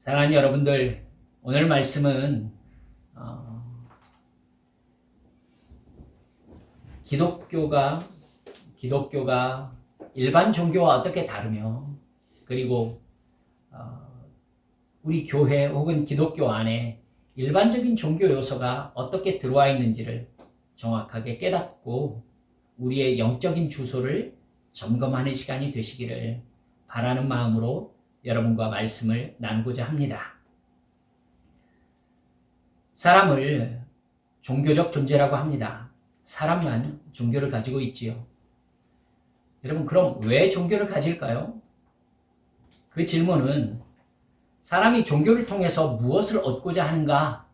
사랑하는 여러분들, 오늘 말씀은 기독교가 일반 종교와 어떻게 다르며, 그리고 우리 교회 혹은 기독교 안에 일반적인 종교 요소가 어떻게 들어와 있는지를 정확하게 깨닫고 우리의 영적인 주소를 점검하는 시간이 되시기를 바라는 마음으로 여러분과 말씀을 나누고자 합니다. 사람을 종교적 존재라고 합니다. 사람만 종교를 가지고 있지요. 여러분, 그럼 왜 종교를 가질까요? 그 질문은 사람이 종교를 통해서 무엇을 얻고자 하는가?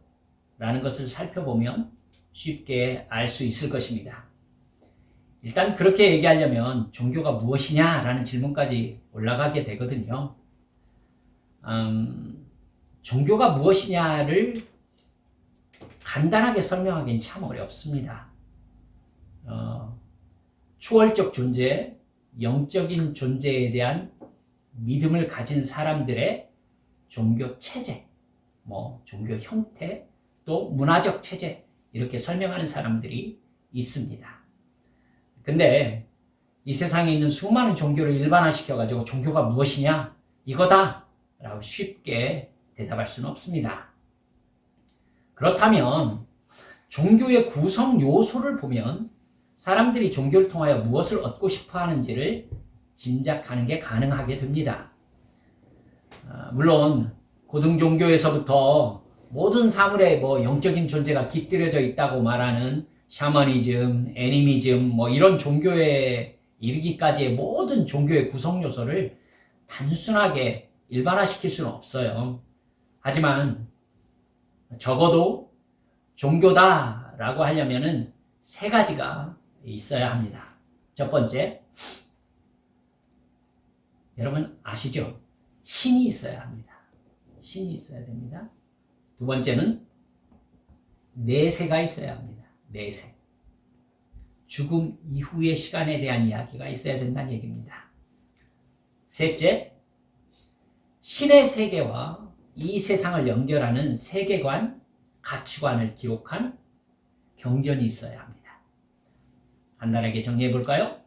라는 것을 살펴보면 쉽게 알 수 있을 것입니다. 일단 그렇게 얘기하려면 종교가 무엇이냐? 라는 질문까지 올라가게 되거든요. 종교가 무엇이냐를 간단하게 설명하기는 참 어렵습니다. 초월적 존재, 영적인 존재에 대한 믿음을 가진 사람들의 종교 체제, 종교 형태, 또 문화적 체제, 이렇게 설명하는 사람들이 있습니다. 근데 이 세상에 있는 수많은 종교를 일반화시켜가지고 종교가 무엇이냐? 이거다! 라고 쉽게 대답할 수는 없습니다. 그렇다면 종교의 구성 요소를 보면 사람들이 종교를 통하여 무엇을 얻고 싶어 하는지를 짐작하는 게 가능하게 됩니다. 물론 고등종교에서부터 모든 사물에 영적인 존재가 깃들여져 있다고 말하는 샤머니즘, 애니미즘 이런 종교에 이르기까지의 모든 종교의 구성 요소를 단순하게 일반화시킬 수는 없어요. 하지만 적어도 종교다라고 하려면은 세 가지가 있어야 합니다. 첫 번째, 여러분 아시죠? 신이 있어야 합니다. 신이 있어야 됩니다. 두 번째는 내세가 있어야 합니다. 내세. 죽음 이후의 시간에 대한 이야기가 있어야 된다는 얘기입니다. 셋째, 신의 세계와 이 세상을 연결하는 세계관, 가치관을 기록한 경전이 있어야 합니다. 간단하게 정리해 볼까요?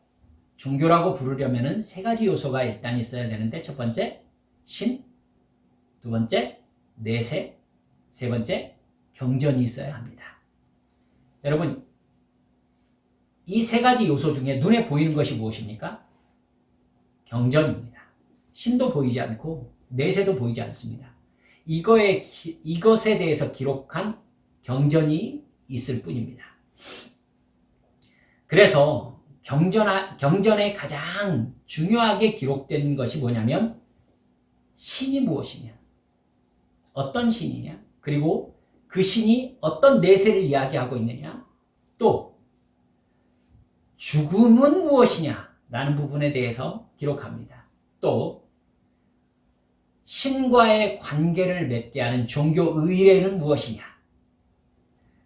종교라고 부르려면 세 가지 요소가 일단 있어야 되는데, 첫 번째, 신, 두 번째, 내세, 세 번째, 경전이 있어야 합니다. 여러분, 이 세 가지 요소 중에 눈에 보이는 것이 무엇입니까? 경전입니다. 신도 보이지 않고 내세도 보이지 않습니다. 이것에 대해서 기록한 경전이 있을 뿐입니다. 그래서 경전에 가장 중요하게 기록된 것이 뭐냐면 신이 무엇이냐, 어떤 신이냐, 그리고 그 신이 어떤 내세를 이야기하고 있느냐, 또 죽음은 무엇이냐라는 부분에 대해서 기록합니다. 또 신과의 관계를 맺게 하는 종교 의례는 무엇이냐,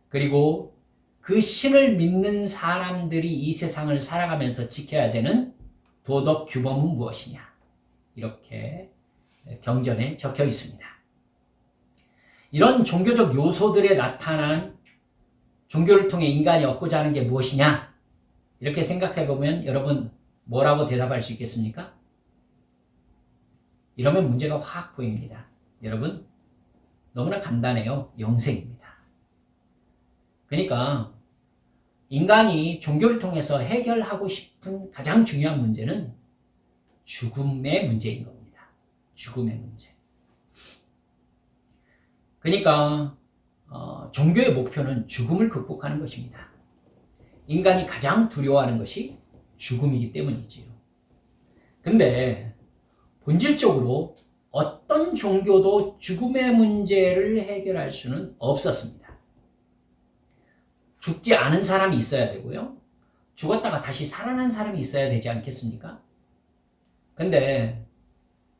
그리고 그 신을 믿는 사람들이 이 세상을 살아가면서 지켜야 되는 도덕 규범은 무엇이냐, 이렇게 경전에 적혀 있습니다. 이런 종교적 요소들에 나타난 종교를 통해 인간이 얻고자 하는 게 무엇이냐, 이렇게 생각해 보면 여러분 뭐라고 대답할 수 있겠습니까? 이러면 문제가 확 보입니다. 여러분, 너무나 간단해요. 영생입니다. 그러니까 인간이 종교를 통해서 해결하고 싶은 가장 중요한 문제는 죽음의 문제인 겁니다. 죽음의 문제. 그러니까 종교의 목표는 죽음을 극복하는 것입니다. 인간이 가장 두려워하는 것이 죽음이기 때문이지요. 근데 본질적으로 어떤 종교도 죽음의 문제를 해결할 수는 없었습니다. 죽지 않은 사람이 있어야 되고요. 죽었다가 다시 살아난 사람이 있어야 되지 않겠습니까? 근데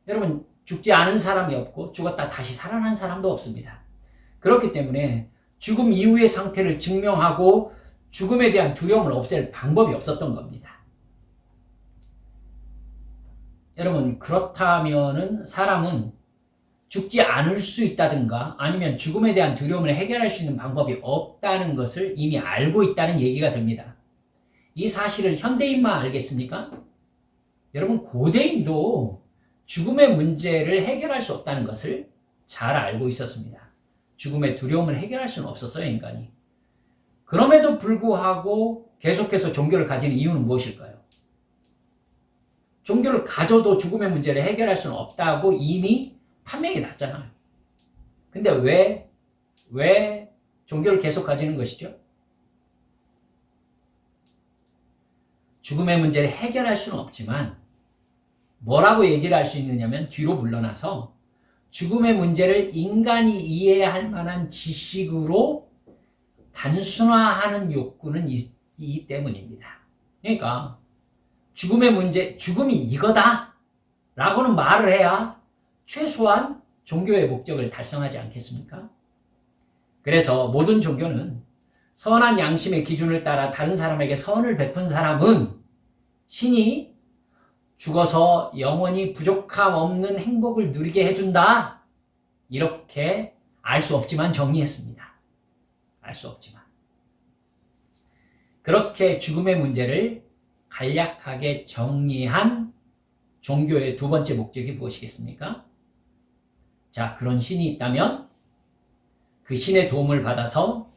여러분, 죽지 않은 사람이 없고 죽었다 다시 살아난 사람도 없습니다. 그렇기 때문에 죽음 이후의 상태를 증명하고 죽음에 대한 두려움을 없앨 방법이 없었던 겁니다. 여러분, 그렇다면은 사람은 죽지 않을 수 있다든가 아니면 죽음에 대한 두려움을 해결할 수 있는 방법이 없다는 것을 이미 알고 있다는 얘기가 됩니다. 이 사실을 현대인만 알겠습니까? 여러분, 고대인도 죽음의 문제를 해결할 수 없다는 것을 잘 알고 있었습니다. 죽음의 두려움을 해결할 수는 없었어요, 인간이. 그럼에도 불구하고 계속해서 종교를 가지는 이유는 무엇일까요? 종교를 가져도 죽음의 문제를 해결할 수는 없다고 이미 판명이 났잖아요. 근데 왜 종교를 계속 가지는 것이죠? 죽음의 문제를 해결할 수는 없지만 뭐라고 얘기를 할 수 있느냐면 뒤로 물러나서 죽음의 문제를 인간이 이해할 만한 지식으로 단순화하는 욕구는 있기 때문입니다. 그러니까 죽음의 문제, 죽음이 이거다 라고는 말을 해야 최소한 종교의 목적을 달성하지 않겠습니까? 그래서 모든 종교는 선한 양심의 기준을 따라 다른 사람에게 선을 베푼 사람은 신이 죽어서 영원히 부족함 없는 행복을 누리게 해준다. 이렇게 알 수 없지만 정리했습니다. 알 수 없지만. 그렇게 죽음의 문제를 간략하게 정리한 종교의 두 번째 목적이 무엇이겠습니까? 자, 그런 신이 있다면 그 신의 도움을 받아서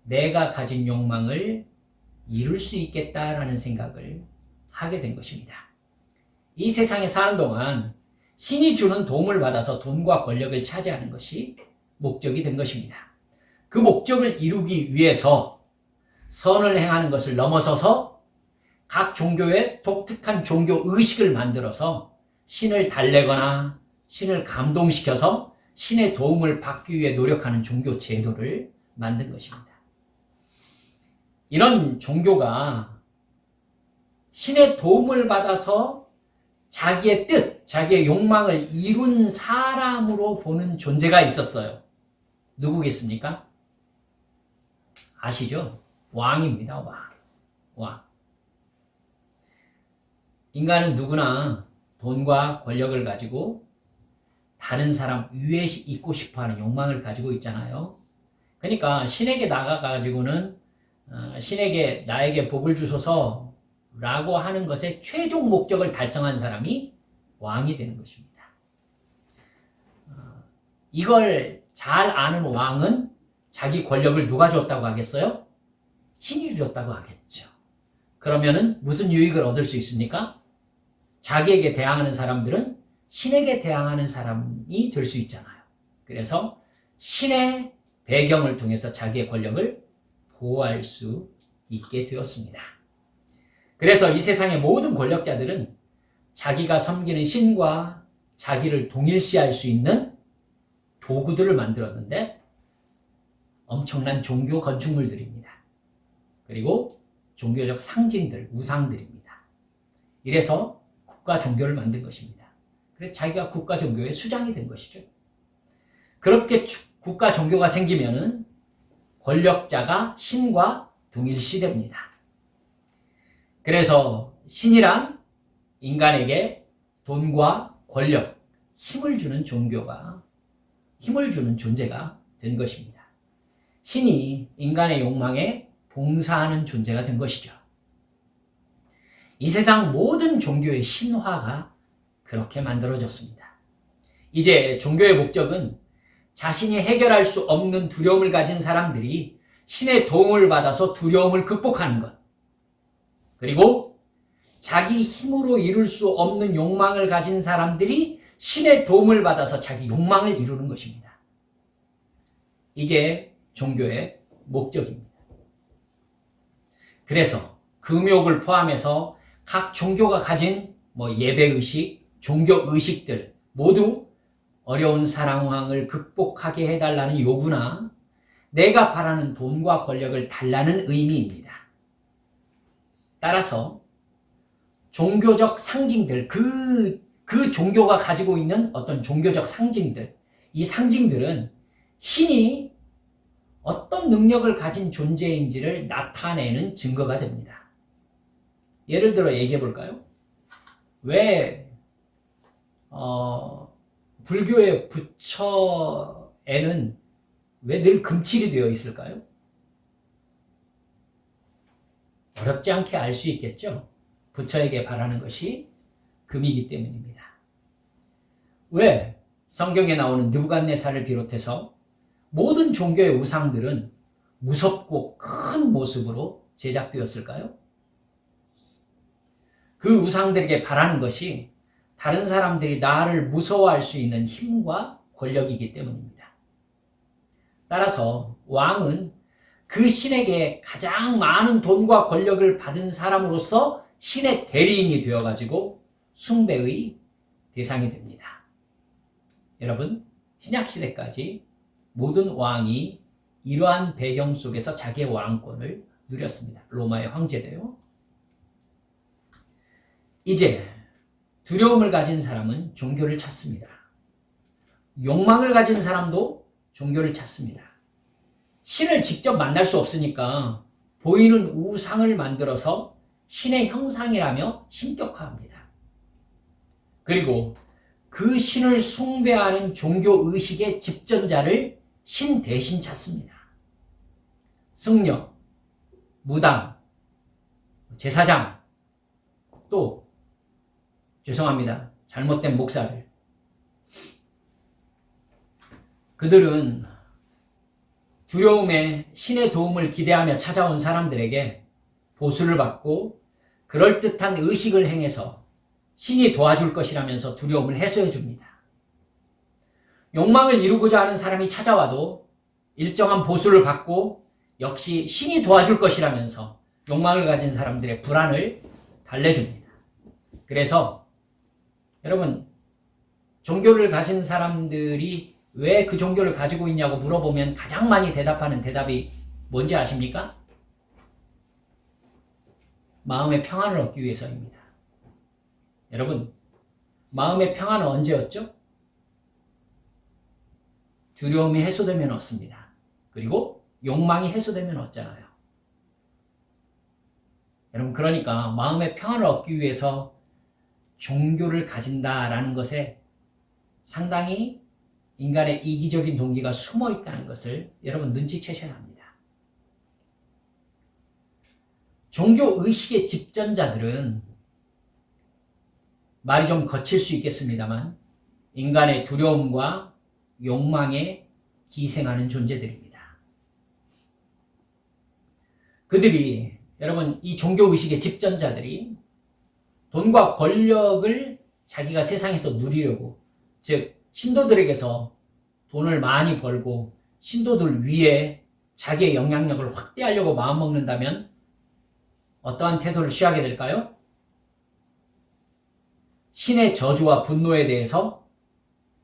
내가 가진 욕망을 이룰 수 있겠다라는 생각을 하게 된 것입니다. 이 세상에 사는 동안 신이 주는 도움을 받아서 돈과 권력을 차지하는 것이 목적이 된 것입니다. 그 목적을 이루기 위해서 선을 행하는 것을 넘어서서 각 종교의 독특한 종교 의식을 만들어서 신을 달래거나 신을 감동시켜서 신의 도움을 받기 위해 노력하는 종교 제도를 만든 것입니다. 이런 종교가 신의 도움을 받아서 자기의 뜻, 자기의 욕망을 이룬 사람으로 보는 존재가 있었어요. 누구겠습니까? 아시죠? 왕입니다. 왕. 인간은 누구나 돈과 권력을 가지고 다른 사람 위에 있고 싶어하는 욕망을 가지고 있잖아요. 그러니까 신에게 나가가지고는 신에게 나에게 복을 주소서 라고 하는 것의 최종 목적을 달성한 사람이 왕이 되는 것입니다. 이걸 잘 아는 왕은 자기 권력을 누가 줬다고 하겠어요? 신이 줬다고 하겠죠. 그러면은 무슨 유익을 얻을 수 있습니까? 자기에게 대항하는 사람들은 신에게 대항하는 사람이 될 수 있잖아요. 그래서 신의 배경을 통해서 자기의 권력을 보호할 수 있게 되었습니다. 그래서 이 세상의 모든 권력자들은 자기가 섬기는 신과 자기를 동일시할 수 있는 도구들을 만들었는데 엄청난 종교 건축물들입니다. 그리고 종교적 상징들, 우상들입니다. 이래서 국가 종교를 만든 것입니다. 그래서 자기가 국가 종교의 수장이 된 것이죠. 그렇게 국가 종교가 생기면은 권력자가 신과 동일시됩니다. 그래서 신이란 인간에게 돈과 권력, 힘을 주는 종교가, 힘을 주는 존재가 된 것입니다. 신이 인간의 욕망에 봉사하는 존재가 된 것이죠. 이 세상 모든 종교의 신화가 그렇게 만들어졌습니다. 이제 종교의 목적은 자신이 해결할 수 없는 두려움을 가진 사람들이 신의 도움을 받아서 두려움을 극복하는 것. 그리고 자기 힘으로 이룰 수 없는 욕망을 가진 사람들이 신의 도움을 받아서 자기 욕망을 이루는 것입니다. 이게 종교의 목적입니다. 그래서 금욕을 포함해서 각 종교가 가진 예배의식, 종교의식들 모두 어려운 상황을 극복하게 해달라는 요구나 내가 바라는 돈과 권력을 달라는 의미입니다. 따라서 종교적 상징들, 그 종교가 가지고 있는 어떤 종교적 상징들, 이 상징들은 신이 어떤 능력을 가진 존재인지를 나타내는 증거가 됩니다. 예를 들어 얘기해 볼까요? 왜 불교의 부처에는 왜 늘 금칠이 되어 있을까요? 어렵지 않게 알 수 있겠죠? 부처에게 바라는 것이 금이기 때문입니다. 왜 성경에 나오는 느부갓네살을 비롯해서 모든 종교의 우상들은 무섭고 큰 모습으로 제작되었을까요? 그 우상들에게 바라는 것이 다른 사람들이 나를 무서워할 수 있는 힘과 권력이기 때문입니다. 따라서 왕은 그 신에게 가장 많은 돈과 권력을 받은 사람으로서 신의 대리인이 되어가지고 숭배의 대상이 됩니다. 여러분, 신약시대까지 모든 왕이 이러한 배경 속에서 자기의 왕권을 누렸습니다. 로마의 황제도요. 이제 두려움을 가진 사람은 종교를 찾습니다. 욕망을 가진 사람도 종교를 찾습니다. 신을 직접 만날 수 없으니까 보이는 우상을 만들어서 신의 형상이라며 신격화합니다. 그리고 그 신을 숭배하는 종교의식의 집전자를 신 대신 찾습니다. 승려, 무당, 제사장, 또 죄송합니다. 잘못된 목사들. 그들은 두려움에 신의 도움을 기대하며 찾아온 사람들에게 보수를 받고 그럴듯한 의식을 행해서 신이 도와줄 것이라면서 두려움을 해소해 줍니다. 욕망을 이루고자 하는 사람이 찾아와도 일정한 보수를 받고 역시 신이 도와줄 것이라면서 욕망을 가진 사람들의 불안을 달래줍니다. 그래서 여러분, 종교를 가진 사람들이 왜 그 종교를 가지고 있냐고 물어보면 가장 많이 대답하는 대답이 뭔지 아십니까? 마음의 평안을 얻기 위해서입니다. 여러분, 마음의 평안은 언제 얻죠? 두려움이 해소되면 얻습니다. 그리고 욕망이 해소되면 얻잖아요. 여러분, 그러니까 마음의 평안을 얻기 위해서 종교를 가진다라는 것에 상당히 인간의 이기적인 동기가 숨어 있다는 것을 여러분 눈치채셔야 합니다. 종교 의식의 집전자들은 말이 좀 거칠 수 있겠습니다만 인간의 두려움과 욕망에 기생하는 존재들입니다. 그들이 여러분 이 종교 의식의 집전자들이 돈과 권력을 자기가 세상에서 누리려고, 즉 신도들에게서 돈을 많이 벌고 신도들 위에 자기의 영향력을 확대하려고 마음먹는다면 어떠한 태도를 취하게 될까요? 신의 저주와 분노에 대해서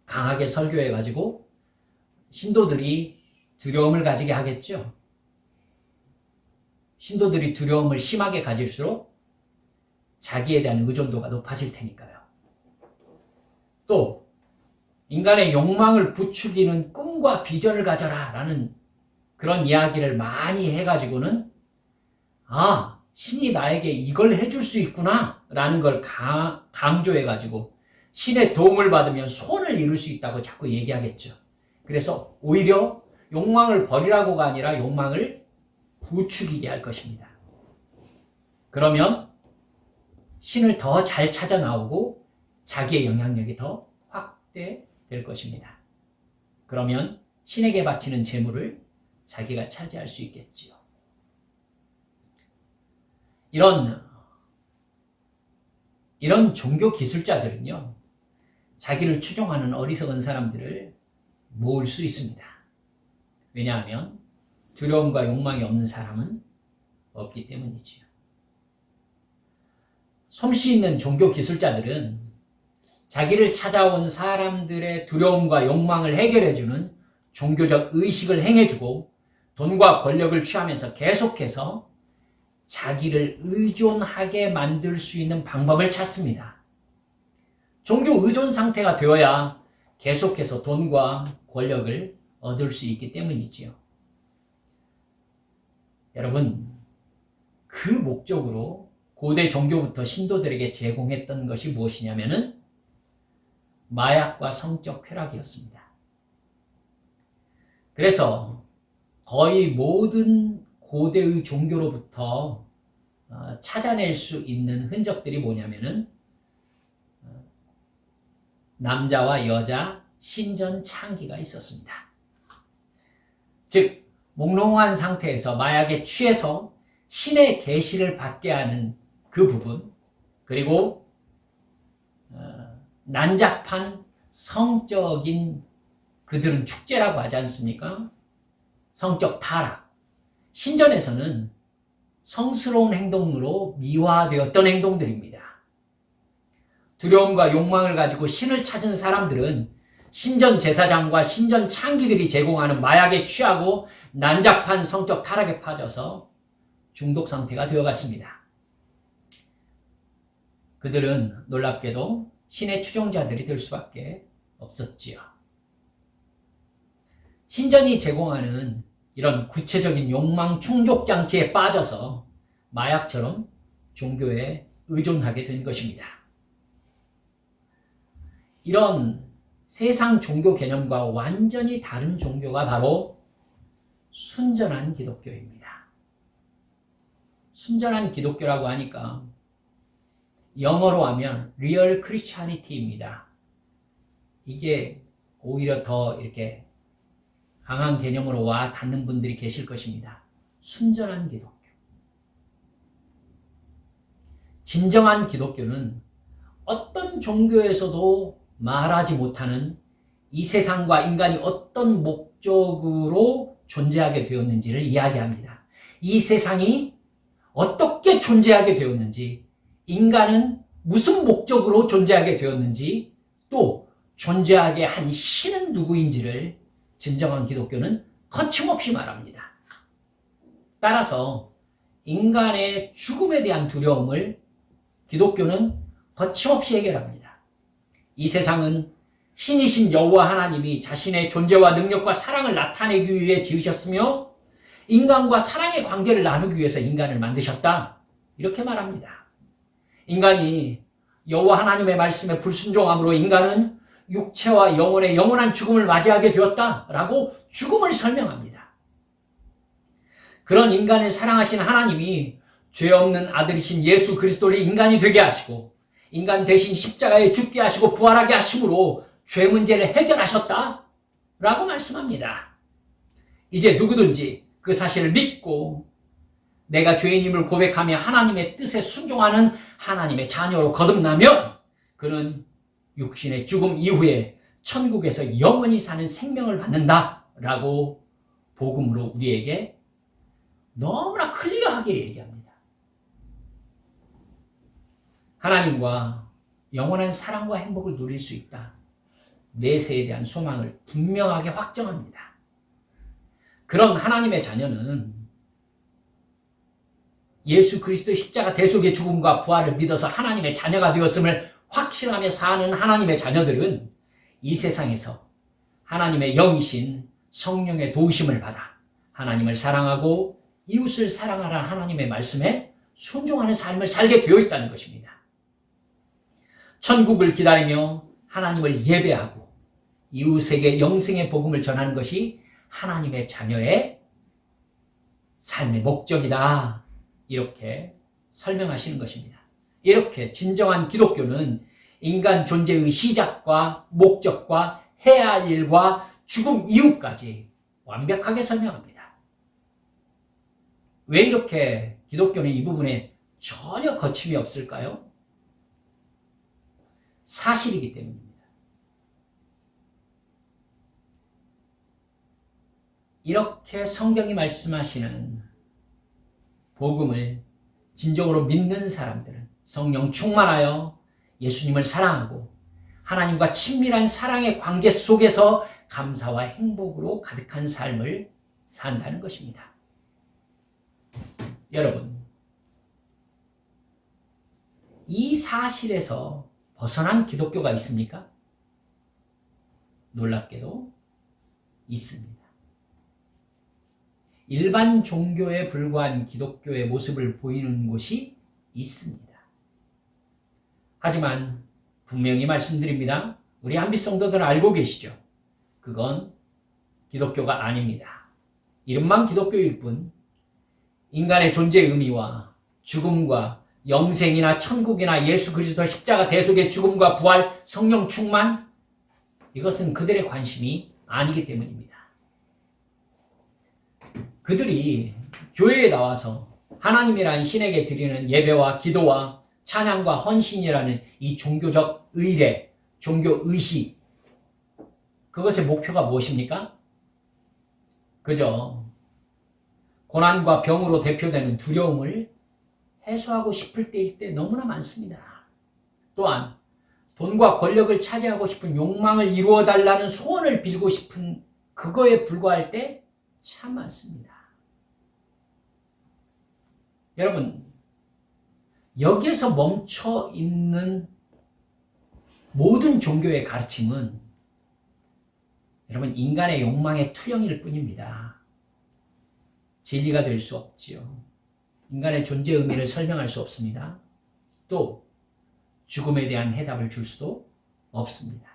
강하게 설교해가지고 신도들이 두려움을 가지게 하겠죠. 신도들이 두려움을 심하게 가질수록 자기에 대한 의존도가 높아질 테니까요. 또 인간의 욕망을 부추기는 꿈과 비전을 가져라 라는 그런 이야기를 많이 해가지고는 신이 나에게 이걸 해줄 수 있구나 라는 걸 강조해가지고 신의 도움을 받으면 소원을 이룰 수 있다고 자꾸 얘기하겠죠. 그래서 오히려 욕망을 버리라고가 아니라 욕망을 부추기게 할 것입니다. 그러면 신을 더 잘 찾아 나오고 자기의 영향력이 더 확대될 것입니다. 그러면 신에게 바치는 재물을 자기가 차지할 수 있겠지요. 이런 종교 기술자들은요, 자기를 추종하는 어리석은 사람들을 모을 수 있습니다. 왜냐하면 두려움과 욕망이 없는 사람은 없기 때문이지요. 솜씨 있는 종교 기술자들은 자기를 찾아온 사람들의 두려움과 욕망을 해결해주는 종교적 의식을 행해주고 돈과 권력을 취하면서 계속해서 자기를 의존하게 만들 수 있는 방법을 찾습니다. 종교 의존 상태가 되어야 계속해서 돈과 권력을 얻을 수 있기 때문이지요. 여러분, 그 목적으로 고대 종교부터 신도들에게 제공했던 것이 무엇이냐면은 마약과 성적 쾌락이었습니다. 그래서 거의 모든 고대의 종교로부터 찾아낼 수 있는 흔적들이 뭐냐면은 남자와 여자 신전 창기가 있었습니다. 즉 몽롱한 상태에서 마약에 취해서 신의 계시를 받게 하는 그 부분, 그리고 난잡한 성적인, 그들은 축제라고 하지 않습니까? 성적 타락. 신전에서는 성스러운 행동으로 미화되었던 행동들입니다. 두려움과 욕망을 가지고 신을 찾은 사람들은 신전 제사장과 신전 창기들이 제공하는 마약에 취하고 난잡한 성적 타락에 빠져서 중독 상태가 되어갔습니다. 그들은 놀랍게도 신의 추종자들이 될 수밖에 없었지요. 신전이 제공하는 이런 구체적인 욕망 충족 장치에 빠져서 마약처럼 종교에 의존하게 된 것입니다. 이런 세상 종교 개념과 완전히 다른 종교가 바로 순전한 기독교입니다. 순전한 기독교라고 하니까 영어로 하면 Real Christianity입니다. 이게 오히려 더 이렇게 강한 개념으로 와 닿는 분들이 계실 것입니다. 순전한 기독교. 진정한 기독교는 어떤 종교에서도 말하지 못하는 이 세상과 인간이 어떤 목적으로 존재하게 되었는지를 이야기합니다. 이 세상이 어떻게 존재하게 되었는지, 인간은 무슨 목적으로 존재하게 되었는지, 또 존재하게 한 신은 누구인지를 진정한 기독교는 거침없이 말합니다. 따라서 인간의 죽음에 대한 두려움을 기독교는 거침없이 해결합니다. 이 세상은 신이신 여호와 하나님이 자신의 존재와 능력과 사랑을 나타내기 위해 지으셨으며 인간과 사랑의 관계를 나누기 위해서 인간을 만드셨다. 이렇게 말합니다. 인간이 여호와 하나님의 말씀에 불순종함으로 인간은 육체와 영혼의 영원한 죽음을 맞이하게 되었다라고 죽음을 설명합니다. 그런 인간을 사랑하신 하나님이 죄 없는 아들이신 예수 그리스도를 인간이 되게 하시고 인간 대신 십자가에 죽게 하시고 부활하게 하심으로 죄 문제를 해결하셨다라고 말씀합니다. 이제 누구든지 그 사실을 믿고 내가 죄인임을 고백하며 하나님의 뜻에 순종하는 하나님의 자녀로 거듭나면 그는 육신의 죽음 이후에 천국에서 영원히 사는 생명을 받는다라고 복음으로 우리에게 너무나 클리어하게 얘기합니다. 하나님과 영원한 사랑과 행복을 누릴 수 있다. 내세에 대한 소망을 분명하게 확정합니다. 그런 하나님의 자녀는 예수 그리스도의 십자가 대속의 죽음과 부활을 믿어서 하나님의 자녀가 되었음을 확신하며 사는 하나님의 자녀들은 이 세상에서 하나님의 영이신 성령의 도우심을 받아 하나님을 사랑하고 이웃을 사랑하라 하나님의 말씀에 순종하는 삶을 살게 되어 있다는 것입니다. 천국을 기다리며 하나님을 예배하고 이웃에게 영생의 복음을 전하는 것이 하나님의 자녀의 삶의 목적이다. 이렇게 설명하시는 것입니다. 이렇게 진정한 기독교는 인간 존재의 시작과 목적과 해야 할 일과 죽음 이후까지 완벽하게 설명합니다. 왜 이렇게 기독교는 이 부분에 전혀 거침이 없을까요? 사실이기 때문입니다. 이렇게 성경이 말씀하시는 복음을 진정으로 믿는 사람들은 성령 충만하여 예수님을 사랑하고 하나님과 친밀한 사랑의 관계 속에서 감사와 행복으로 가득한 삶을 산다는 것입니다. 여러분, 이 사실에서 벗어난 기독교가 있습니까? 놀랍게도 있습니다. 일반 종교에 불과한 기독교의 모습을 보이는 곳이 있습니다. 하지만 분명히 말씀드립니다. 우리 한빛 성도들은 알고 계시죠? 그건 기독교가 아닙니다. 이름만 기독교일 뿐 인간의 존재의 의미와 죽음과 영생이나 천국이나 예수 그리스도 십자가 대속의 죽음과 부활, 성령 충만, 이것은 그들의 관심이 아니기 때문입니다. 그들이 교회에 나와서 하나님이라는 신에게 드리는 예배와 기도와 찬양과 헌신이라는 이 종교적 의례, 종교 의식, 그것의 목표가 무엇입니까? 그저 고난과 병으로 대표되는 두려움을 해소하고 싶을 때일 때 너무나 많습니다. 또한 돈과 권력을 차지하고 싶은 욕망을 이루어달라는 소원을 빌고 싶은 그거에 불과할 때 참 많습니다. 여러분, 여기에서 멈춰 있는 모든 종교의 가르침은 여러분 인간의 욕망의 투영일 뿐입니다. 진리가 될 수 없지요. 인간의 존재 의미를 설명할 수 없습니다. 또 죽음에 대한 해답을 줄 수도 없습니다.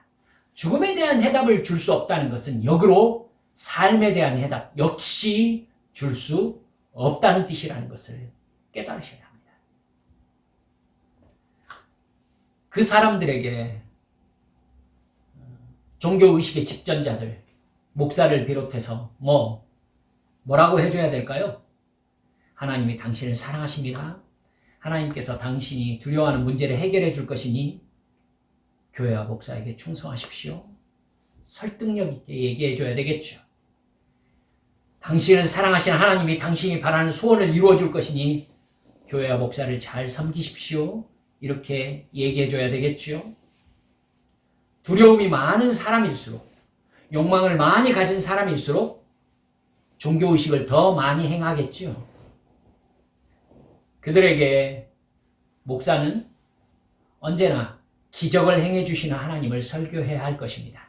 죽음에 대한 해답을 줄 수 없다는 것은 역으로 삶에 대한 해답 역시 줄 수 없다는 뜻이라는 것을 깨달으셔야 합니다. 그 사람들에게 종교의식의 집전자들, 목사를 비롯해서 뭐라고 해줘야 될까요? 하나님이 당신을 사랑하십니다. 하나님께서 당신이 두려워하는 문제를 해결해 줄 것이니 교회와 목사에게 충성하십시오. 설득력 있게 얘기해 줘야 되겠죠. 당신을 사랑하시는 하나님이 당신이 바라는 소원을 이루어 줄 것이니 교회와 목사를 잘 섬기십시오. 이렇게 얘기해 줘야 되겠죠. 두려움이 많은 사람일수록, 욕망을 많이 가진 사람일수록 종교의식을 더 많이 행하겠죠. 그들에게 목사는 언제나 기적을 행해 주시는 하나님을 설교해야 할 것입니다.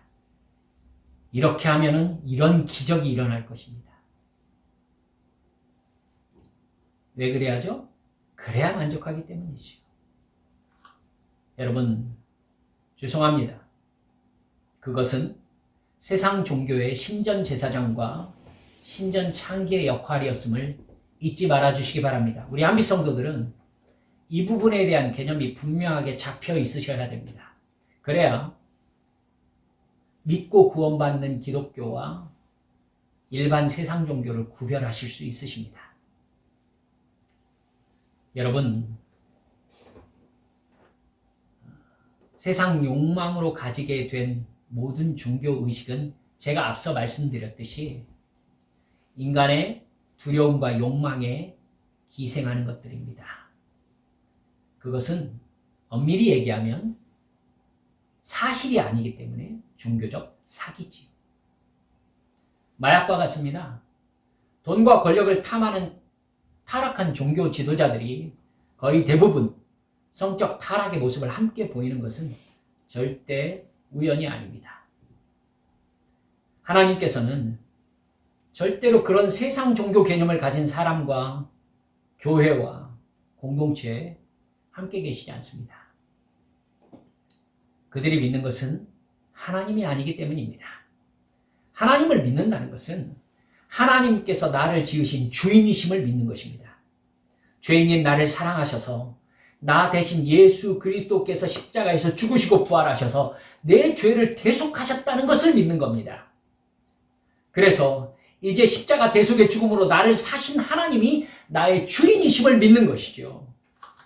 이렇게 하면은 이런 기적이 일어날 것입니다. 왜 그래야죠? 그래야 만족하기 때문이죠. 여러분, 죄송합니다. 그것은 세상 종교의 신전 제사장과 신전 창기의 역할이었음을 잊지 말아 주시기 바랍니다. 우리 한빛 성도들은 이 부분에 대한 개념이 분명하게 잡혀 있으셔야 됩니다. 그래야 믿고 구원받는 기독교와 일반 세상 종교를 구별하실 수 있으십니다. 여러분, 세상 욕망으로 가지게 된 모든 종교의식은 제가 앞서 말씀드렸듯이 인간의 두려움과 욕망에 기생하는 것들입니다. 그것은 엄밀히 얘기하면 사실이 아니기 때문에 종교적 사기지요. 마약과 같습니다. 돈과 권력을 탐하는 타락한 종교 지도자들이 거의 대부분 성적 타락의 모습을 함께 보이는 것은 절대 우연이 아닙니다. 하나님께서는 절대로 그런 세상 종교 개념을 가진 사람과 교회와 공동체에 함께 계시지 않습니다. 그들이 믿는 것은 하나님이 아니기 때문입니다. 하나님을 믿는다는 것은 하나님께서 나를 지으신 주인이심을 믿는 것입니다. 죄인인 나를 사랑하셔서 나 대신 예수 그리스도께서 십자가에서 죽으시고 부활하셔서 내 죄를 대속하셨다는 것을 믿는 겁니다. 그래서 이제 십자가 대속의 죽음으로 나를 사신 하나님이 나의 주인이심을 믿는 것이죠.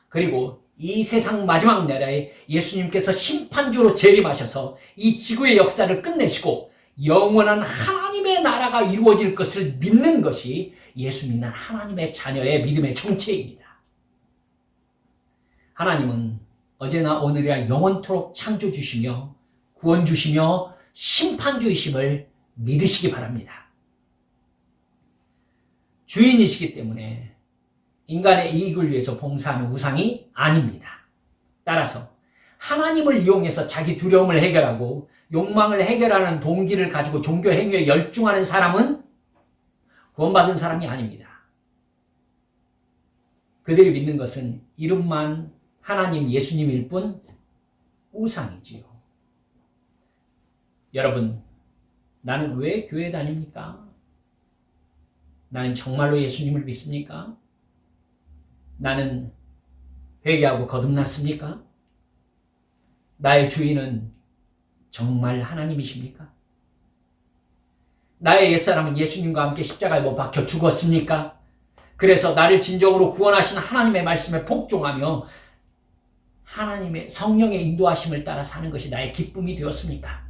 그리고 이 세상 마지막 날에 예수님께서 심판주로 재림하셔서 이 지구의 역사를 끝내시고 영원한 하나님의 나라가 이루어질 것을 믿는 것이 예수 믿는 하나님의 자녀의 믿음의 정체입니다. 하나님은 어제나 오늘이나 영원토록 창조주시며 구원주시며 심판주이심을 믿으시기 바랍니다. 주인이시기 때문에 인간의 이익을 위해서 봉사하는 우상이 아닙니다. 따라서 하나님을 이용해서 자기 두려움을 해결하고 욕망을 해결하는 동기를 가지고 종교 행위에 열중하는 사람은 구원받은 사람이 아닙니다. 그들이 믿는 것은 이름만 하나님 예수님일 뿐 우상이지요. 여러분, 나는 왜 교회 다닙니까? 나는 정말로 예수님을 믿습니까? 나는 회개하고 거듭났습니까? 나의 주인은 정말 하나님이십니까? 나의 옛사람은 예수님과 함께 십자가에 못 박혀 죽었습니까? 그래서 나를 진정으로 구원하신 하나님의 말씀에 복종하며 하나님의 성령의 인도하심을 따라 사는 것이 나의 기쁨이 되었습니까?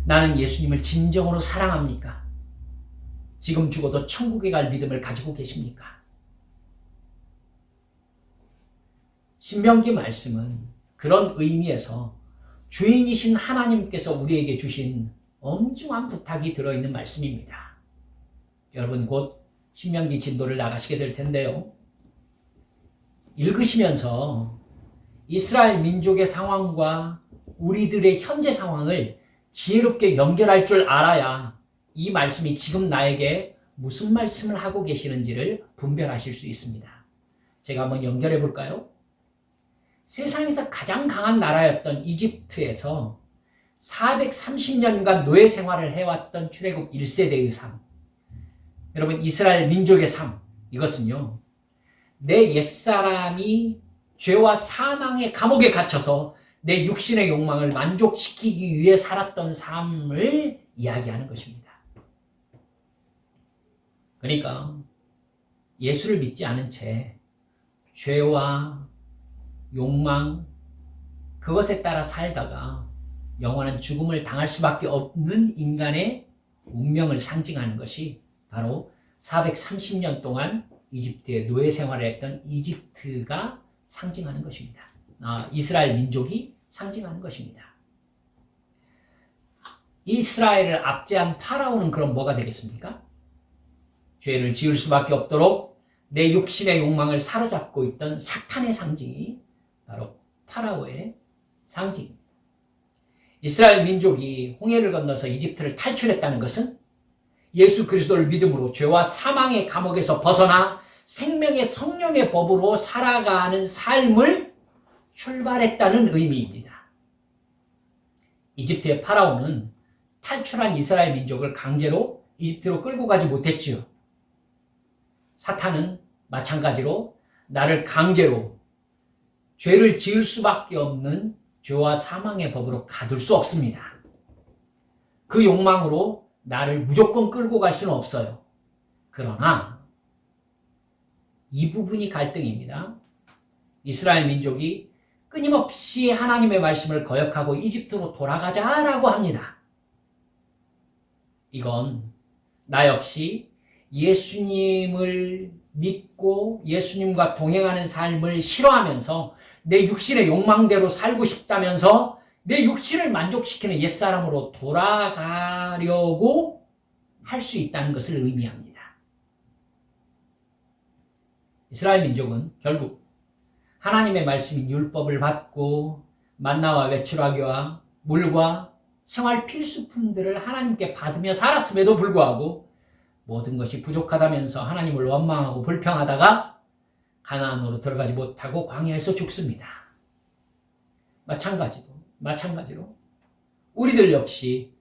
나는 예수님을 진정으로 사랑합니까? 지금 죽어도 천국에 갈 믿음을 가지고 계십니까? 신명기 말씀은 그런 의미에서 주인이신 하나님께서 우리에게 주신 엄중한 부탁이 들어있는 말씀입니다. 여러분 곧 신명기 진도를 나가시게 될 텐데요. 읽으시면서 이스라엘 민족의 상황과 우리들의 현재 상황을 지혜롭게 연결할 줄 알아야 이 말씀이 지금 나에게 무슨 말씀을 하고 계시는지를 분별하실 수 있습니다. 제가 한번 연결해 볼까요? 세상에서 가장 강한 나라였던 이집트에서 430년간 노예 생활을 해왔던 출애굽 1세대의 삶. 여러분, 이스라엘 민족의 삶, 이것은요, 내 옛사람이 죄와 사망의 감옥에 갇혀서 내 육신의 욕망을 만족시키기 위해 살았던 삶을 이야기하는 것입니다. 그러니까 예수를 믿지 않은 채 죄와 욕망, 그것에 따라 살다가 영원한 죽음을 당할 수밖에 없는 인간의 운명을 상징하는 것이 바로 430년 동안 이집트의 노예 생활을 했던 이집트가 상징하는 것입니다. 이스라엘 민족이 상징하는 것입니다. 이스라엘을 압제한 파라오는 그럼 뭐가 되겠습니까? 죄를 지을 수밖에 없도록 내 육신의 욕망을 사로잡고 있던 사탄의 상징이 바로 파라오의 상징입니다. 이스라엘 민족이 홍해를 건너서 이집트를 탈출했다는 것은 예수 그리스도를 믿음으로 죄와 사망의 감옥에서 벗어나 생명의 성령의 법으로 살아가는 삶을 출발했다는 의미입니다. 이집트의 파라오는 탈출한 이스라엘 민족을 강제로 이집트로 끌고 가지 못했지요. 사탄은 마찬가지로 나를 강제로 죄를 지을 수밖에 없는 죄와 사망의 법으로 가둘 수 없습니다. 그 욕망으로 나를 무조건 끌고 갈 수는 없어요. 그러나 이 부분이 갈등입니다. 이스라엘 민족이 끊임없이 하나님의 말씀을 거역하고 이집트로 돌아가자라고 합니다. 이건 나 역시 예수님을 믿고 예수님과 동행하는 삶을 싫어하면서 내 육신의 욕망대로 살고 싶다면서 내 육신을 만족시키는 옛사람으로 돌아가려고 할 수 있다는 것을 의미합니다. 이스라엘 민족은 결국 하나님의 말씀인 율법을 받고 만나와 외출하기와 물과 생활 필수품들을 하나님께 받으며 살았음에도 불구하고 모든 것이 부족하다면서 하나님을 원망하고 불평하다가 가나안으로 들어가지 못하고 광야에서 죽습니다. 마찬가지로 우리들 역시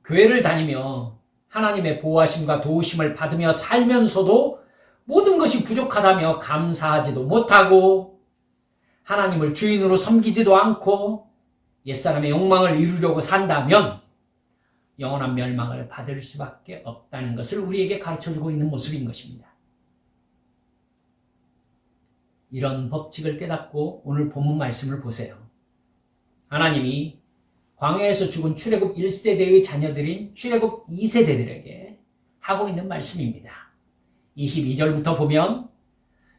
교회를 다니며 하나님의 보호하심과 도우심을 받으며 살면서도 모든 것이 부족하다며 감사하지도 못하고 하나님을 주인으로 섬기지도 않고 옛사람의 욕망을 이루려고 산다면 영원한 멸망을 받을 수밖에 없다는 것을 우리에게 가르쳐주고 있는 모습인 것입니다. 이런 법칙을 깨닫고 오늘 본문 말씀을 보세요. 하나님이 광야에서 죽은 출애굽 1세대의 자녀들인 출애굽 2세대들에게 하고 있는 말씀입니다. 22절부터 보면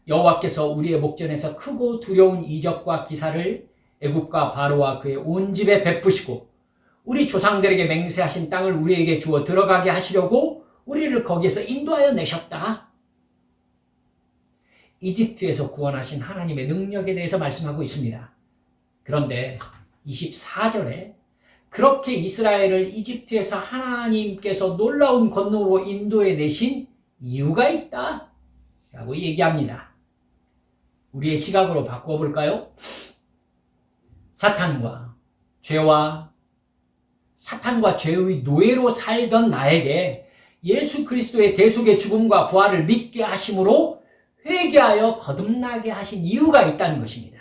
여호와께서 우리의 목전에서 크고 두려운 이적과 기사를 애굽과 바로와 그의 온 집에 베푸시고 우리 조상들에게 맹세하신 땅을 우리에게 주어 들어가게 하시려고 우리를 거기에서 인도하여 내셨다. 이집트에서 구원하신 하나님의 능력에 대해서 말씀하고 있습니다. 그런데 24절에 그렇게 이스라엘을 이집트에서 하나님께서 놀라운 권능으로 인도해 내신 이유가 있다 라고 얘기합니다. 우리의 시각으로 바꿔볼까요? 사탄과 죄와 사탄과 죄의 노예로 살던 나에게 예수 그리스도의 대속의 죽음과 부활을 믿게 하심으로 회개하여 거듭나게 하신 이유가 있다는 것입니다.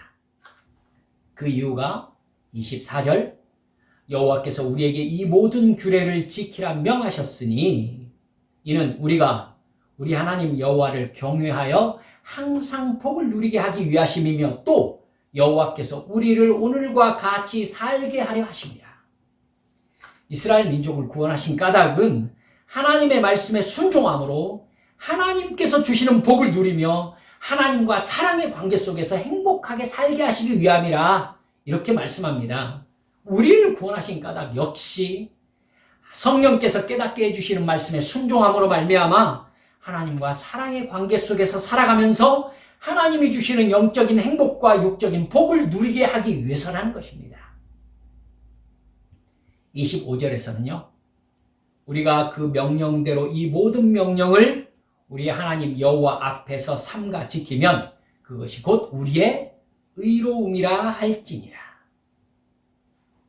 그 이유가 24절, 여호와께서 우리에게 이 모든 규례를 지키라 명하셨으니 이는 우리가 우리 하나님 여호와를 경외하여 항상 복을 누리게 하기 위하심이며 또 여호와께서 우리를 오늘과 같이 살게 하려 하십니다. 이스라엘 민족을 구원하신 까닭은 하나님의 말씀에 순종함으로 하나님께서 주시는 복을 누리며 하나님과 사랑의 관계 속에서 행복하게 살게 하시기 위함이라 이렇게 말씀합니다. 우리를 구원하신 까닭 역시 성령께서 깨닫게 해주시는 말씀에 순종함으로 말미암아 하나님과 사랑의 관계 속에서 살아가면서 하나님이 주시는 영적인 행복과 육적인 복을 누리게 하기 위해서라는 것입니다. 25절에서는요. 우리가 그 명령대로 이 모든 명령을 우리 하나님 여호와 앞에서 삼가 지키면 그것이 곧 우리의 의로움이라 할지니라.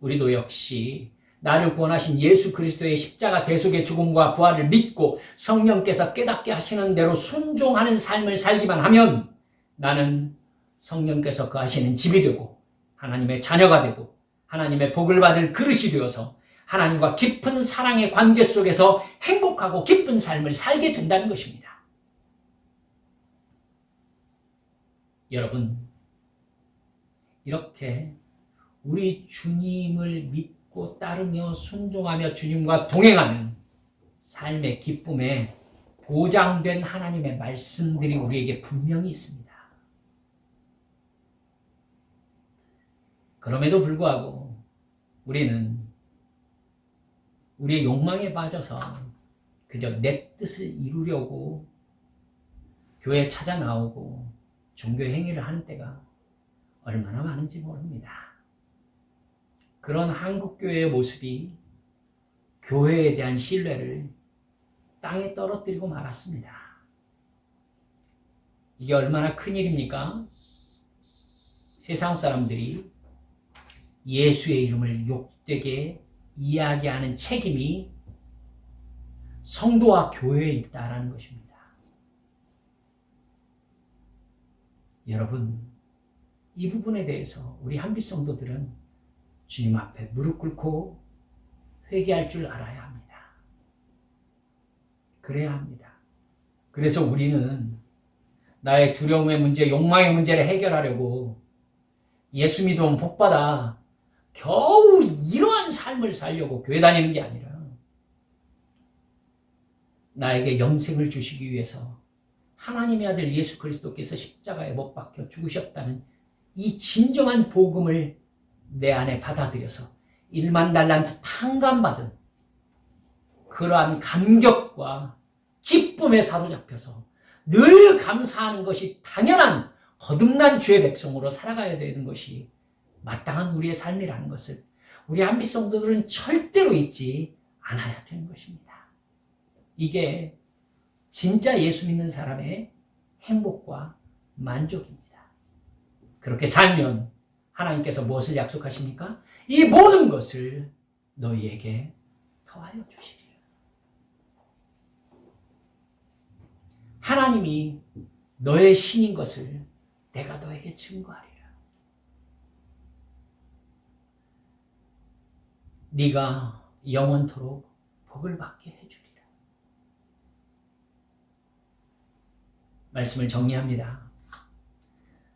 우리도 역시 나를 구원하신 예수 그리스도의 십자가 대속의 죽음과 부활을 믿고 성령께서 깨닫게 하시는 대로 순종하는 삶을 살기만 하면 나는 성령께서 거하시는 집이 되고 하나님의 자녀가 되고 하나님의 복을 받을 그릇이 되어서 하나님과 깊은 사랑의 관계 속에서 행복하고 기쁜 삶을 살게 된다는 것입니다. 여러분, 이렇게 우리 주님을 믿고 따르며 순종하며 주님과 동행하는 삶의 기쁨에 보장된 하나님의 말씀들이 우리에게 분명히 있습니다. 그럼에도 불구하고 우리는 우리의 욕망에 빠져서 그저 내 뜻을 이루려고 교회에 찾아 나오고 종교 행위를 하는 때가 얼마나 많은지 모릅니다. 그런 한국교회의 모습이 교회에 대한 신뢰를 땅에 떨어뜨리고 말았습니다. 이게 얼마나 큰일입니까? 세상 사람들이 예수의 이름을 욕되게 이야기하는 책임이 성도와 교회에 있다라는 것입니다. 여러분, 이 부분에 대해서 우리 한빛 성도들은 주님 앞에 무릎 꿇고 회개할 줄 알아야 합니다. 그래야 합니다. 그래서 우리는 나의 두려움의 문제, 욕망의 문제를 해결하려고 예수 믿으면 복받아 겨우 이러한 삶을 살려고 교회 다니는 게 아니라 나에게 영생을 주시기 위해서 하나님의 아들 예수 그리스도께서 십자가에 못 박혀 죽으셨다는 이 진정한 복음을 내 안에 받아들여서 1만 달란트 탕감받은 그러한 감격과 기쁨에 사로잡혀서 늘 감사하는 것이 당연한 거듭난 주의 백성으로 살아가야 되는 것이 마땅한 우리의 삶이라는 것을 우리 한빛 성도들은 절대로 잊지 않아야 되는 것입니다. 이게 진짜 예수 믿는 사람의 행복과 만족입니다. 그렇게 살면 하나님께서 무엇을 약속하십니까? 이 모든 것을 너희에게 더하여 주시리라. 하나님이 너의 신인 것을 내가 너에게 증거하리라. 네가 영원토록 복을 받게 해주리라. 말씀을 정리합니다.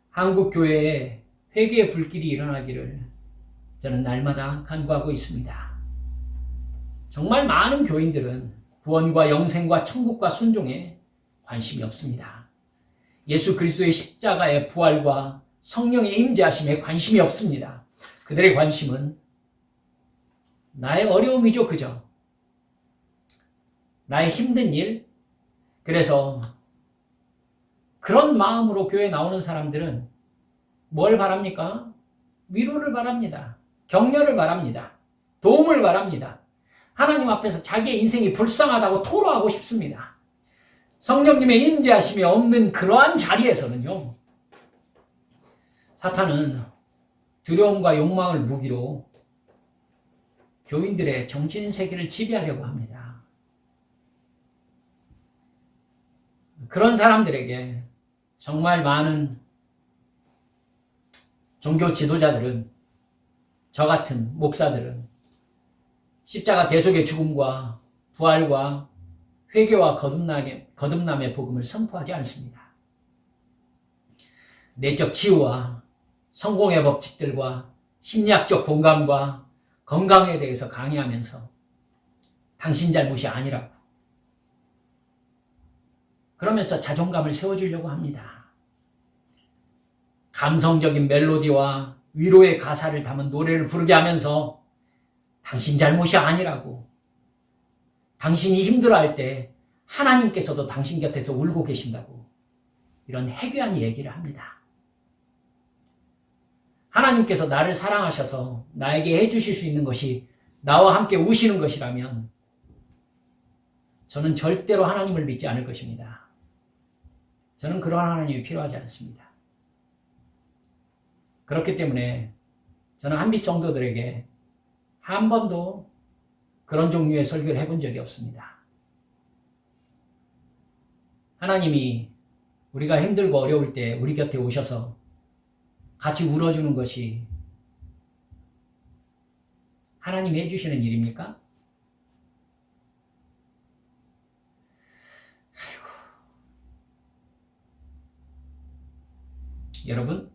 한국 교회에 회개의 불길이 일어나기를 저는 날마다 간구하고 있습니다. 정말 많은 교인들은 구원과 영생과 천국과 순종에 관심이 없습니다. 예수 그리스도의 십자가의 부활과 성령의 임재하심에 관심이 없습니다. 그들의 관심은 나의 어려움이죠, 그죠? 나의 힘든 일. 그래서 그런 마음으로 교회에 나오는 사람들은 뭘 바랍니까? 위로를 바랍니다. 격려를 바랍니다. 도움을 바랍니다. 하나님 앞에서 자기의 인생이 불쌍하다고 토로하고 싶습니다. 성령님의 임재하심이 없는 그러한 자리에서는요, 사탄은 두려움과 욕망을 무기로 교인들의 정신세계를 지배하려고 합니다. 그런 사람들에게 정말 많은 종교 지도자들은, 저 같은 목사들은 십자가 대속의 죽음과 부활과 회개와 거듭남의 복음을 선포하지 않습니다. 내적 치유와 성공의 법칙들과 심리학적 공감과 건강에 대해서 강의하면서 당신 잘못이 아니라고, 그러면서 자존감을 세워주려고 합니다. 감성적인 멜로디와 위로의 가사를 담은 노래를 부르게 하면서 당신 잘못이 아니라고, 당신이 힘들어할 때 하나님께서도 당신 곁에서 울고 계신다고, 이런 해괴한 얘기를 합니다. 하나님께서 나를 사랑하셔서 나에게 해주실 수 있는 것이 나와 함께 우시는 것이라면 저는 절대로 하나님을 믿지 않을 것입니다. 저는 그런 하나님이 필요하지 않습니다. 그렇기 때문에 저는 한빛 성도들에게 한 번도 그런 종류의 설교를 해본 적이 없습니다. 하나님이 우리가 힘들고 어려울 때 우리 곁에 오셔서 같이 울어주는 것이 하나님이 해주시는 일입니까? 아이고. 여러분,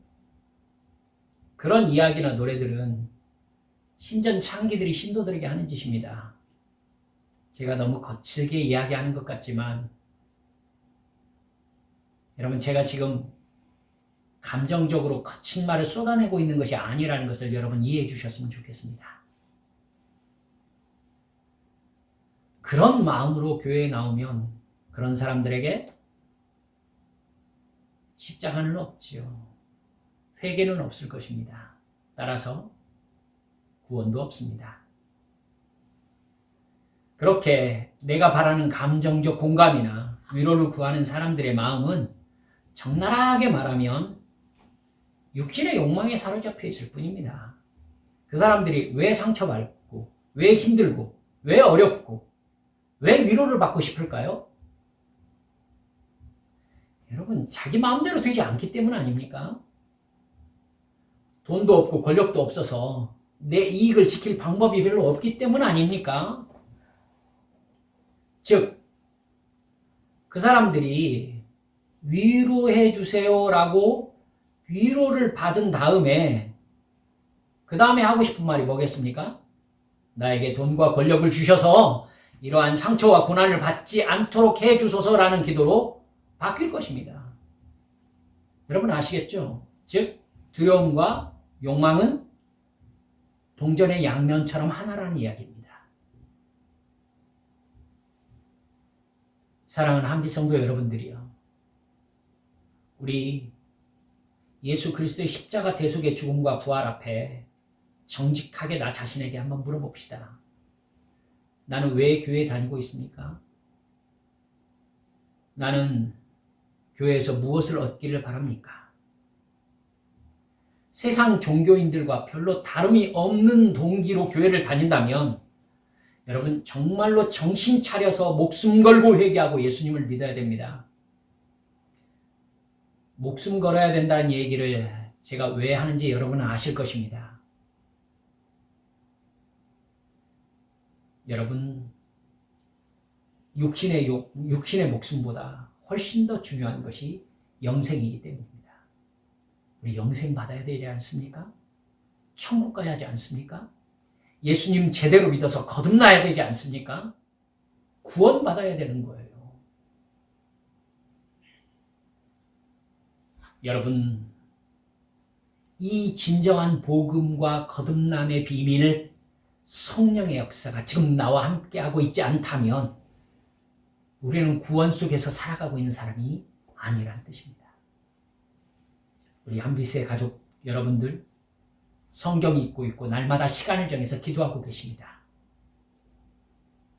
그런 이야기나 노래들은 신전 창기들이 신도들에게 하는 짓입니다. 제가 너무 거칠게 이야기하는 것 같지만, 여러분, 제가 지금 감정적으로 거친 말을 쏟아내고 있는 것이 아니라는 것을 여러분 이해해 주셨으면 좋겠습니다. 그런 마음으로 교회에 나오면 그런 사람들에게 십자가는 없지요. 회개는 없을 것입니다. 따라서 구원도 없습니다. 그렇게 내가 바라는 감정적 공감이나 위로를 구하는 사람들의 마음은 적나라하게 말하면 육신의 욕망에 사로잡혀 있을 뿐입니다. 그 사람들이 왜 상처받고, 왜 힘들고, 왜 어렵고, 왜 위로를 받고 싶을까요? 여러분, 자기 마음대로 되지 않기 때문 아닙니까? 돈도 없고 권력도 없어서 내 이익을 지킬 방법이 별로 없기 때문 아닙니까? 즉, 그 사람들이 위로해 주세요라고 위로를 받은 다음에 그 다음에 하고 싶은 말이 뭐겠습니까? 나에게 돈과 권력을 주셔서 이러한 상처와 고난을 받지 않도록 해주소서라는 기도로 바뀔 것입니다. 여러분 아시겠죠? 즉, 두려움과 욕망은 동전의 양면처럼 하나라는 이야기입니다. 사랑하는 한빛 성도 여러분들이요, 우리 예수 그리스도의 십자가 대속의 죽음과 부활 앞에 정직하게 나 자신에게 한번 물어봅시다. 나는 왜 교회에 다니고 있습니까? 나는 교회에서 무엇을 얻기를 바랍니까? 세상 종교인들과 별로 다름이 없는 동기로 교회를 다닌다면 여러분 정말로 정신 차려서 목숨 걸고 회개하고 예수님을 믿어야 됩니다. 목숨 걸어야 된다는 얘기를 제가 왜 하는지 여러분은 아실 것입니다. 여러분, 육신의 목숨보다 훨씬 더 중요한 것이 영생이기 때문입니다. 우리 영생 받아야 되지 않습니까? 천국 가야 하지 않습니까? 예수님 제대로 믿어서 거듭나야 되지 않습니까? 구원 받아야 되는 거예요. 여러분, 이 진정한 복음과 거듭남의 비밀을 성령의 역사가 지금 나와 함께하고 있지 않다면 우리는 구원 속에서 살아가고 있는 사람이 아니라는 뜻입니다. 우리 한빛의 가족 여러분들, 성경 읽고 있고 날마다 시간을 정해서 기도하고 계십니다.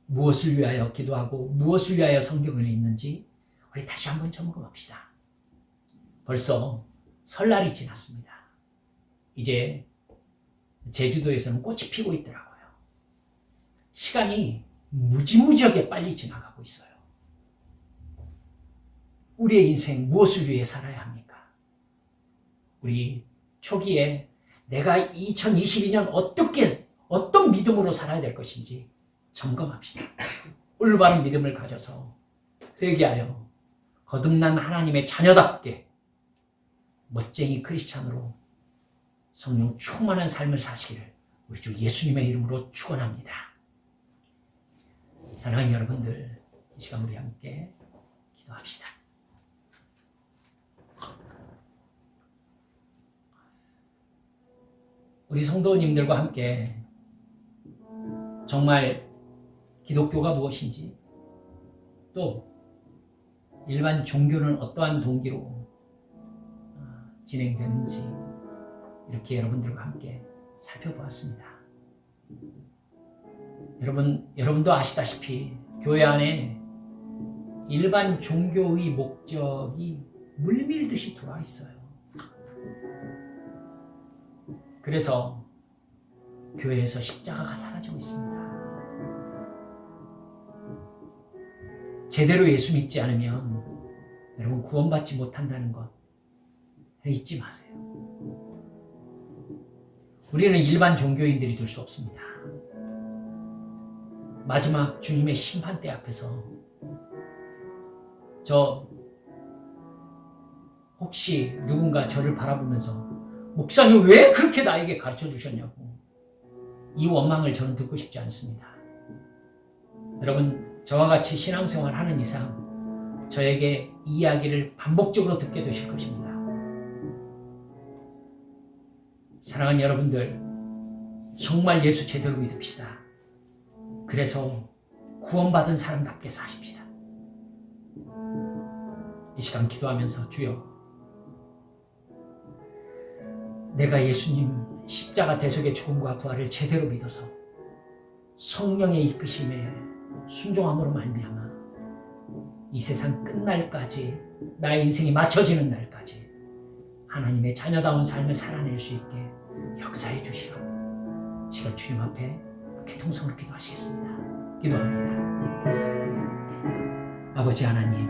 무엇을 위하여 기도하고 무엇을 위하여 성경을 읽는지 우리 다시 한번 점검합시다. 벌써 설날이 지났습니다. 이제 제주도에서는 꽃이 피고 있더라고요. 시간이 무지무지하게 빨리 지나가고 있어요. 우리의 인생 무엇을 위해 살아야 합니까? 우리 초기에 내가 2022년 어떤 믿음으로 살아야 될 것인지 점검합시다. 올바른 믿음을 가져서 회개하여 거듭난 하나님의 자녀답게 멋쟁이 크리스찬으로 성령 충만한 삶을 사시기를 우리 주 예수님의 이름으로 축원합니다. 사랑하는 여러분들, 이 시간 우리 함께 기도합시다. 우리 성도님들과 함께 정말 기독교가 무엇인지, 또 일반 종교는 어떠한 동기로 진행되는지 이렇게 여러분들과 함께 살펴보았습니다. 여러분도 아시다시피 교회 안에 일반 종교의 목적이 물밀듯이 돌아와 있어요. 그래서 교회에서 십자가가 사라지고 있습니다. 제대로 예수 믿지 않으면 여러분 구원받지 못한다는 것 잊지 마세요. 우리는 일반 종교인들이 될 수 없습니다. 마지막 주님의 심판대 앞에서 혹시 누군가 저를 바라보면서 목사님 왜 그렇게 나에게 가르쳐 주셨냐고, 이 원망을 저는 듣고 싶지 않습니다. 여러분, 저와 같이 신앙생활 하는 이상 저에게 이 이야기를 반복적으로 듣게 되실 것입니다. 사랑하는 여러분들, 정말 예수 제대로 믿읍시다. 그래서 구원받은 사람답게 사십시다. 이 시간 기도하면서 주여, 내가 예수님 십자가 대속의 죽음과 부활을 제대로 믿어서 성령의 이끄심에 순종함으로 말미암아 이 세상 끝날까지, 나의 인생이 맞춰지는 날까지 하나님의 자녀다운 삶을 살아낼 수 있게 역사해 주시라고 시간 주님 앞에 함께 통성으로 기도하시겠습니다. 기도합니다. 아버지 하나님,